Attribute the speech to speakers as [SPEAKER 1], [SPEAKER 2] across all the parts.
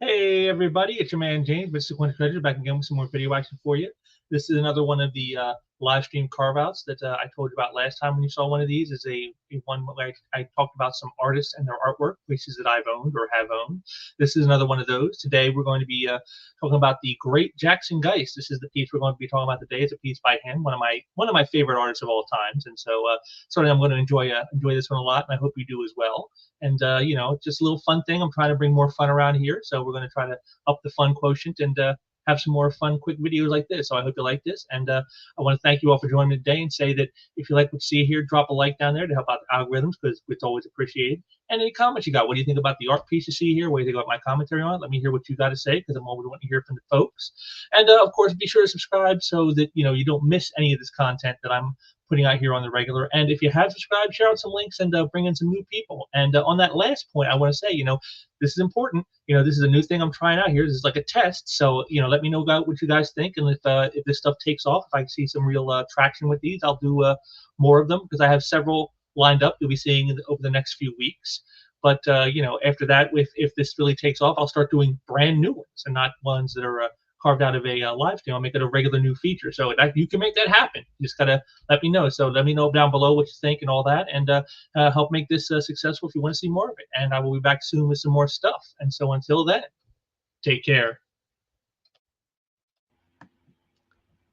[SPEAKER 1] Hey everybody, it's your man James, Mr. Quinn Treasure, back again with some more video action for you. This is another one of the live stream carve outs that I told you about last time when you saw one of these. Is a one where I talked about some artists and their artwork, pieces that I've owned or have owned. This is another one of those. Today we're going to be talking about the great Jackson Guice. This is the piece we're going to be talking about today. It's a piece by him, one of my favorite artists of all times, and so certainly I'm going to enjoy this one a lot, and I hope you do as well. And just a little fun thing. I'm trying to bring more fun around here, so we're going to try to up the fun quotient and have some more fun, quick videos like this. So I hope you like this, and I want to thank you all for joining me today, and say that if you like what you see here, drop a like down there to help out the algorithms, because it's always appreciated. And any comments you got? What do you think about the art piece you see here? What do you think about my commentary on it? Let me hear what you got to say, because I'm always wanting to hear from the folks. And of course, be sure to subscribe so that you don't miss any of this content that I'm putting out here on the regular. And if you have subscribed, share out some links and bring in some new people. And on that last point, I want to say, this is important. This is a new thing I'm trying out here. This is like a test. So, let me know about what you guys think. And if this stuff takes off, if I see some real traction with these, I'll do more of them, because I have several lined up you'll be seeing over the next few weeks. But, after that, if this really takes off, I'll start doing brand new ones and not ones that are carved out of a live stream. I'll make it a regular new feature. So you can make that happen. You just got to let me know. So let me know down below what you think and all that, and help make this successful if you want to see more of it. And I will be back soon with some more stuff. And so until then, take care.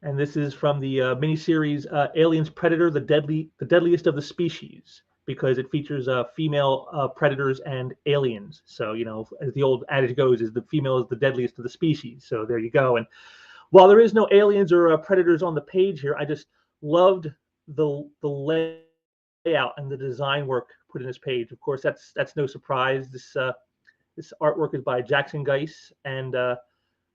[SPEAKER 1] And this is from the miniseries Aliens Predator, the deadliest of the species, because it features female predators and aliens. So, as the old adage goes, is the female is the deadliest of the species. So there you go. And while there is no aliens or predators on the page here, I just loved the layout and the design work put in this page. Of course, that's no surprise. This artwork is by Jackson Guice and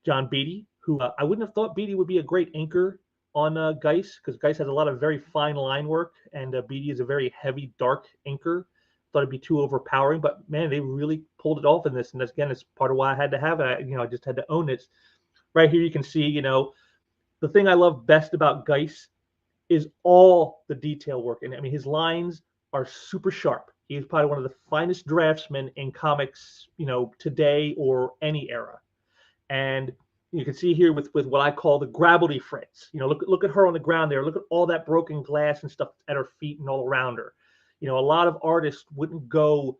[SPEAKER 1] John Beatty, who I wouldn't have thought Beatty would be a great inker on Guice, because Guice has a lot of very fine line work, and Beatty is a very heavy, dark inker. Thought it'd be too overpowering, but man, they really pulled it off in this, and that's, again, it's part of why I had to have it. I just had to own it. Right here, you can see, the thing I love best about Guice is all the detail work, and I mean, his lines are super sharp. He's probably one of the finest draftsmen in comics, today or any era, and you can see here with what I call the gravelly Fritz. Look at her on the ground there. Look at all that broken glass and stuff at her feet and all around her. A lot of artists wouldn't go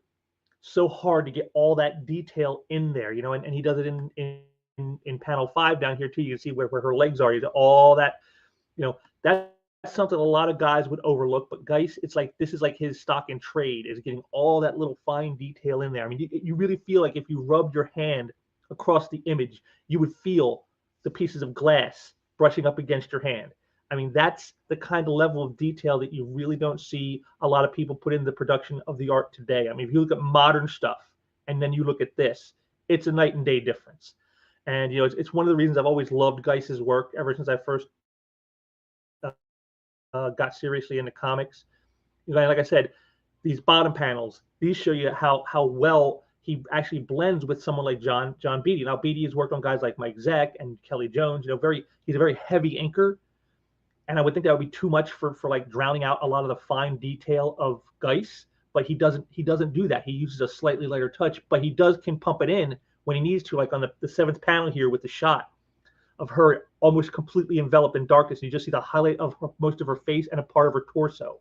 [SPEAKER 1] so hard to get all that detail in there. And he does it in panel 5 down here too. You can see where her legs are. All that. That's something a lot of guys would overlook. But Guice, this is like his stock in trade, is getting all that little fine detail in there. I mean, you really feel like if you rubbed your hand across the image, you would feel the pieces of glass brushing up against your hand. I mean, that's the kind of level of detail that you really don't see a lot of people put in the production of the art today. I mean, if you look at modern stuff and then you look at this, it's a night and day difference. And it's one of the reasons I've always loved Guice's work ever since I first got seriously into comics. Like I said, these bottom panels, these show you how well he actually blends with someone like John Beatty. Now, Beatty has worked on guys like Mike Zeck and Kelly Jones. He's a very heavy inker, and I would think that would be too much for like drowning out a lot of the fine detail of Guice. But he doesn't do that. He uses a slightly lighter touch, but he can pump it in when he needs to, like on the 7th panel here with the shot of her almost completely enveloped in darkness. You just see the highlight of most of her face and a part of her torso.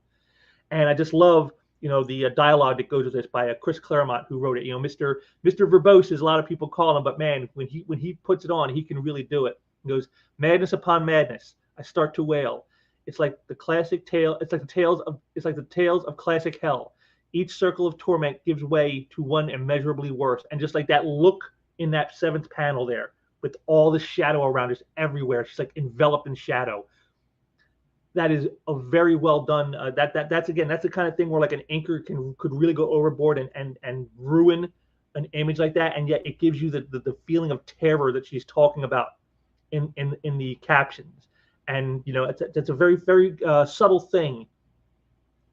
[SPEAKER 1] And I just love the dialogue that goes with this by Chris Claremont, who wrote it. Mr. Verbose, as a lot of people call him, but man, when he puts it on, he can really do it. He goes, madness upon madness, I start to wail. It's like the classic tale. It's like the tales of classic hell. Each circle of torment gives way to one immeasurably worse. And just like that look in that 7th panel there, with all the shadow around us everywhere, she's like enveloped in shadow. That is a very well done. That's the kind of thing where like an inker could really go overboard and ruin an image like that, and yet it gives you the feeling of terror that she's talking about in the captions. And it's a very, very subtle thing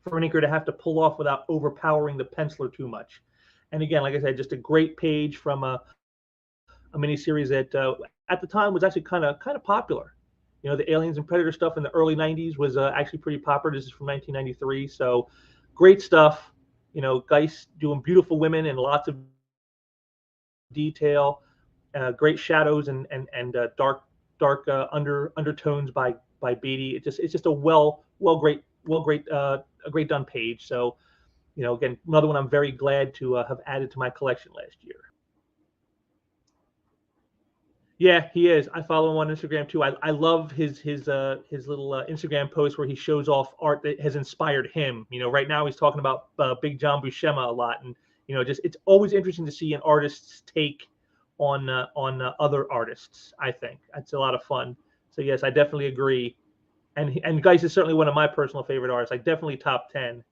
[SPEAKER 1] for an inker to have to pull off without overpowering the penciler too much. And again, like I said, just a great page from a miniseries that at the time was actually kind of popular. The Aliens and Predator stuff in the early 90s was actually pretty popular. This is from 1993. So great stuff. Guice doing beautiful women and lots of detail. great shadows and dark undertones by Beatty. It's just a a great done page. So again, another one I'm very glad to have added to my collection last year. Yeah, he is. I follow him on Instagram too. I love his little Instagram post where he shows off art that has inspired him. Right now he's talking about Big John Buscema a lot, and just it's always interesting to see an artist's take on other artists. I think it's a lot of fun. So yes, I definitely agree. And Guice is certainly one of my personal favorite artists. Like definitely top 10.